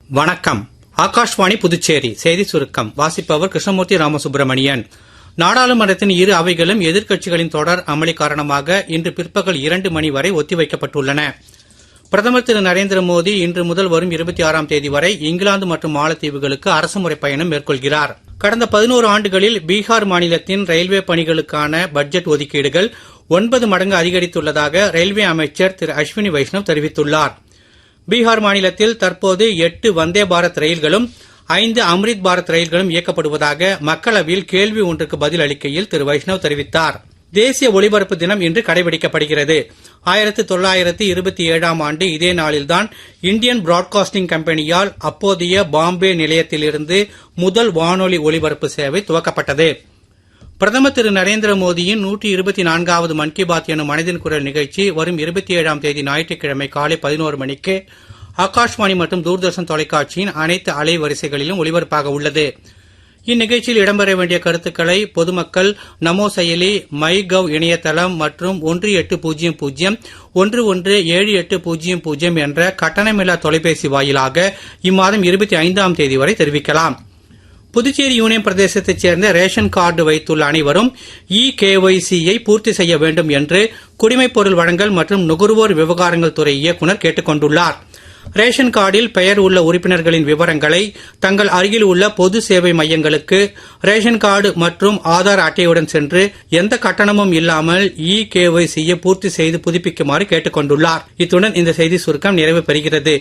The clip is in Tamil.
வணக்கம். ஆகாஷ்வாணி புதுச்சேரி செய்தி சுருக்கம் வாசிப்பவர் கிருஷ்ணமூர்த்தி ராமசுப்ரமணியன். நாடாளுமன்றத்தின் இரு அவைகளும் எதிர்க்கட்சிகளின் தொடர் அமளி காரணமாக இன்று பிற்பகல் 2 மணி வரை ஒத்திவைக்கப்பட்டுள்ளன. பிரதமர் திரு நரேந்திர மோடி இன்று முதல் வரும் 26ஆம் தேதி வரை இங்கிலாந்து மற்றும் மாலத்தீவுகளுக்கு அரசுமுறை பயணம் மேற்கொள்கிறார். கடந்த 11 ஆண்டுகளில் பீகார் மாநிலத்தின் ரயில்வே பணிகளுக்கான பட்ஜெட் ஒதுக்கீடுகள் 9 மடங்கு அதிகரித்துள்ளதாக ரயில்வே அமைச்சர் திரு அஸ்வினி வைஷ்ணவ் தெரிவித்துள்ளார். பீகார் மாநிலத்தில் தற்போது 8 வந்தே பாரத் ரயில்களும் 5 அம்ரித் பாரத் ரயில்களும் இயக்கப்படுவதாக மக்களவையில் கேள்வி ஒன்றுக்கு பதில் அளிக்கையில் திரு வைஷ்ணவ் தெரிவித்தார். தேசிய ஒலிபரப்பு தினம் இன்று கடைபிடிக்கப்படுகிறது. 1927ஆம் ஆண்டு இதே நாளில்தான் இந்தியன் பிராட்காஸ்டிங் கம்பெனியால் அப்போதைய பாம்பே நிலையத்திலிருந்து முதல் வானொலி ஒலிபரப்பு சேவை துவக்கப்பட்டது. பிரதமர் திரு நரேந்திர மோடியின் 124வது மன் கி பாத் எனும் மனதின் குரல் நிகழ்ச்சி வரும் 27ஆம் தேதி ஞாயிற்றுக்கிழமை காலை 11 மணிக்கு ஆகாஷ்வாணி மற்றும் தூர்தர்ஷன் தொலைக்காட்சியின் அனைத்து அலைவரிசைகளிலும் ஒலிபரப்பாக உள்ளது. இந்நிகழ்ச்சியில் இடம்பெற வேண்டிய கருத்துக்களை பொதுமக்கள் நமோ செயலி, மை கவ் இணையதளம் மற்றும் 1800117800 என்ற கட்டணமில்லா தொலைபேசி வாயிலாக இம்மாதம் 25ஆம் தேதி வரை தெரிவிக்கலாம். புதுச்சேரி யூனியன் பிரதேசத்தைச் சேர்ந்த ரேஷன் கார்டு வைத்துள்ள அனைவரும் KYC-யை பூர்த்தி செய்ய வேண்டும் என்று குடிமைப் பொருள் வழங்கல் மற்றும் நுகர்வோர் விவகாரங்கள் துறை இயக்குநர் கேட்டுக் கொண்டுள்ளார். ரேஷன் கார்டில் பெயர் உள்ள உறுப்பினர்களின் விவரங்களை தங்கள் அருகில் உள்ள பொது சேவை மையங்களுக்கு ரேஷன் கார்டு மற்றும் ஆதார் அட்டையுடன் சென்று எந்த கட்டணமும் இல்லாமல் KYC-யை பூர்த்தி செய்து புதுப்பிக்குமாறு கேட்டுக் கொண்டுள்ளார். இத்துடன் இந்த செய்தி சுருக்கம் நிறைவு பெறுகிறது.